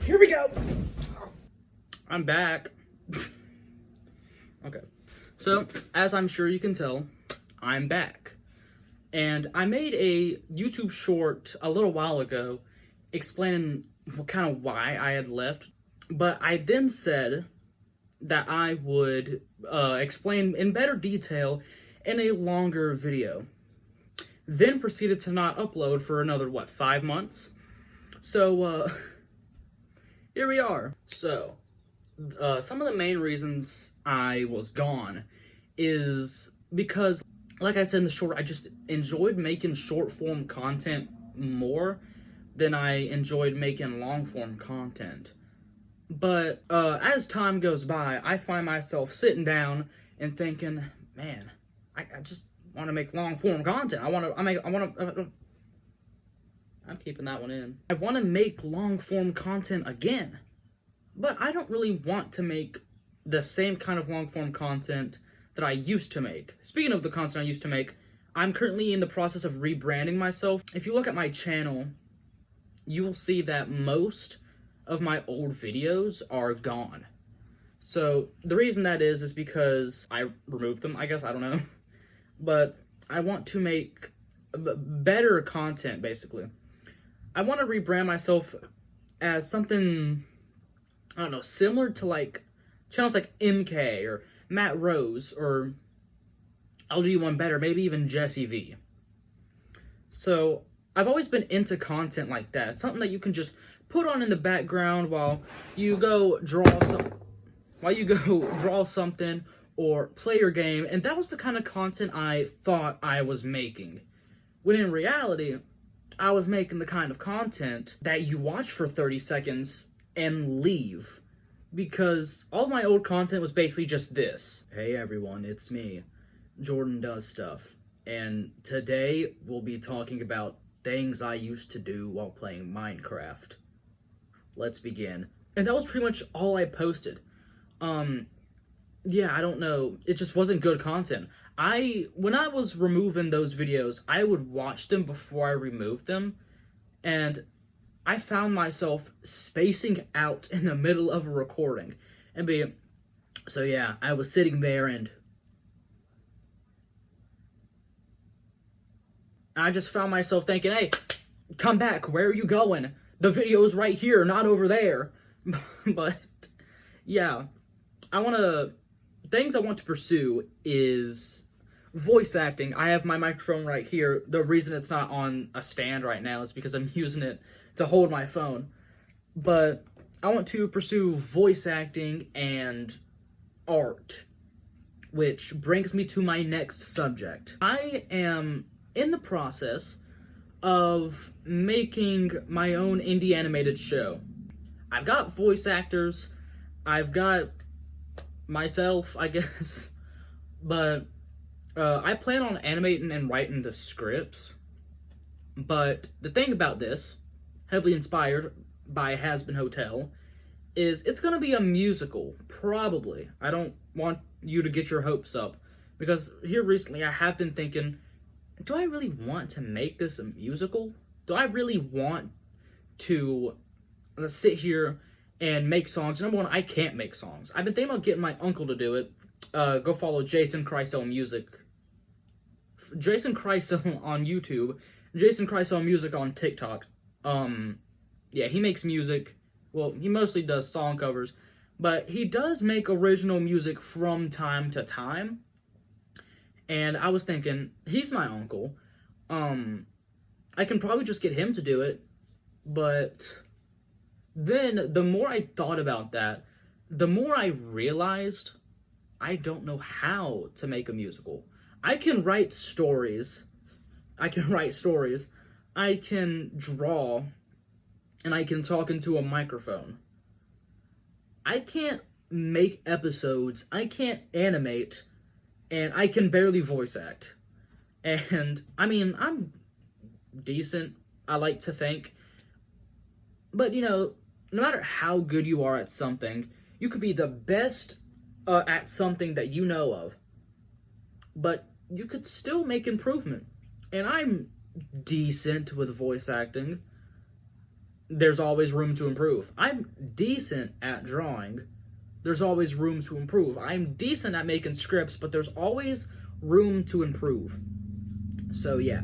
Here we go. I'm back. Okay. So, as I'm sure you can tell, I'm back. And I made a YouTube short a little while ago explaining kind of why I had left. But I then said that I would explain in better detail in a longer video. Then proceeded to not upload for another, 5 months? So, here we are. So, some of the main reasons I was gone is because, like I said in the short, I just enjoyed making short-form content more than I enjoyed making long-form content. But as time goes by, I find myself sitting down and thinking, man, I just want to make long-form content. I'm keeping that one in. I want to make long-form content again. But I don't really want to make the same kind of long-form content that I used to make. Speaking of the content I used to make, I'm currently in the process of rebranding myself. If you look at my channel, you will see that most of my old videos are gone. So the reason that is because I removed them, I guess, I don't know. But I want to make better content, basically. I want to rebrand myself as something, I don't know, similar to like channels like MK or Matt Rose or I'll do you one better, maybe even Jesse V. So I've always been into content like that, something that you can just put on in the background while you go draw something or play your game, and that was the kind of content I thought I was making. When in reality, I was making the kind of content that you watch for 30 seconds and leave. Because all of my old content was basically just this. Hey everyone, it's me, Jordan Does Stuff. And today we'll be talking about things I used to do while playing Minecraft. Let's begin. And that was pretty much all I posted. Yeah, I don't know. It just wasn't good content. When I was removing those videos, I would watch them before I removed them. And I found myself spacing out in the middle of a recording. So yeah, I was sitting there and I just found myself thinking, hey, come back, where are you going? The video's right here, not over there. But yeah, things I want to pursue is voice acting. I have my microphone right here. The reason it's not on a stand right now is because I'm using it to hold my phone. But I want to pursue voice acting and art, which brings me to my next subject. I am in the process of making my own indie animated show. I've got voice actors, I've got myself, I guess, but I plan on animating and writing the scripts. But the thing about this, heavily inspired by Hazbin Hotel, is it's gonna be a musical, probably. I don't want you to get your hopes up, because here recently I have been thinking, do I really want to make this a musical? Do I really want to sit here and make songs? Number one, I can't make songs. I've been thinking about getting my uncle to do it. Go follow Jason Chrysler Music. Jason Chrysler on YouTube. Jason Chrysler Music on TikTok. Yeah, he makes music. Well, he mostly does song covers, but he does make original music from time to time. And I was thinking, he's my uncle. I can probably just get him to do it. But then, the more I thought about that, the more I realized I don't know how to make a musical. I can write stories. I can draw, and I can talk into a microphone. I can't make episodes. I can't animate. And I can barely voice act. And, I mean, I'm decent, I like to think. But, you know, no matter how good you are at something, you could be the best at something that you know of. But you could still make improvement. And I'm decent with voice acting. there's always room to improve. I'm decent at drawing. There's always room to improve. I'm decent at making scripts, but there's always room to improve. So yeah,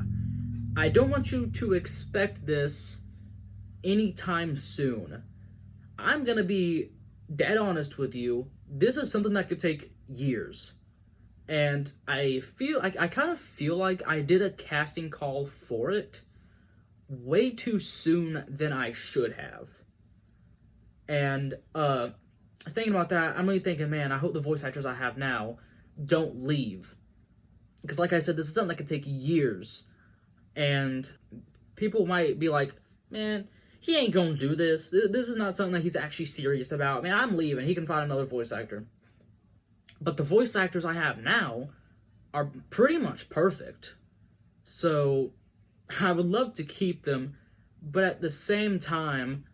I don't want you to expect this anytime soon. I'm gonna be dead honest with you. This is something that could take years. And I kind of feel like I did a casting call for it way too soon than I should have. And thinking about that, I'm really thinking, man, I hope the voice actors I have now don't leave. Because like I said, this is something that could take years. And people might be like, man, he ain't gonna do this. This is not something that he's actually serious about. Man, I'm leaving. He can find another voice actor. But the voice actors I have now are pretty much perfect. So I would love to keep them, but at the same time,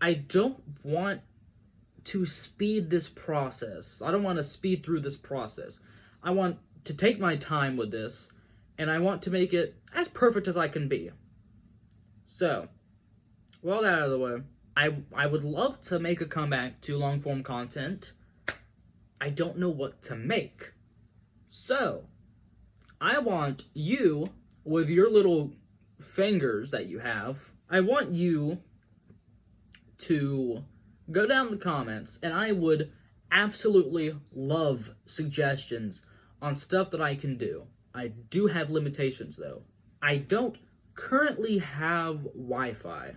I don't want to speed this process. I don't want to speed through this process. I want to take my time with this, and I want to make it as perfect as I can be. So, with all that out of the way, I would love to make a comeback to long-form content. I don't know what to make. So, I want you, with your little fingers that you have, I want you to go down in the comments, and I would absolutely love suggestions on stuff that I can do. I do have limitations, though. I don't currently have Wi-Fi,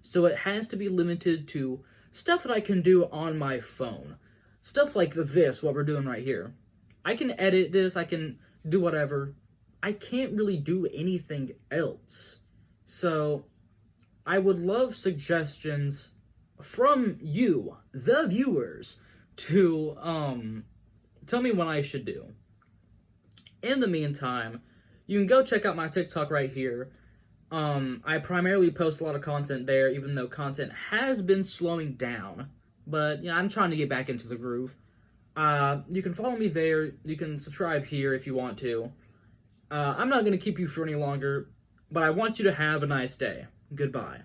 so it has to be limited to stuff that I can do on my phone. Stuff like this, what we're doing right here. I can edit this, I can do whatever. I can't really do anything else. So, I would love suggestions from you, the viewers, to tell me what I should do. In the meantime, you can go check out my TikTok right here. I primarily post a lot of content there, even though content has been slowing down. But, you know, I'm trying to get back into the groove. You can follow me there. You can subscribe here if you want to. I'm not going to keep you for any longer, but I want you to have a nice day. Goodbye.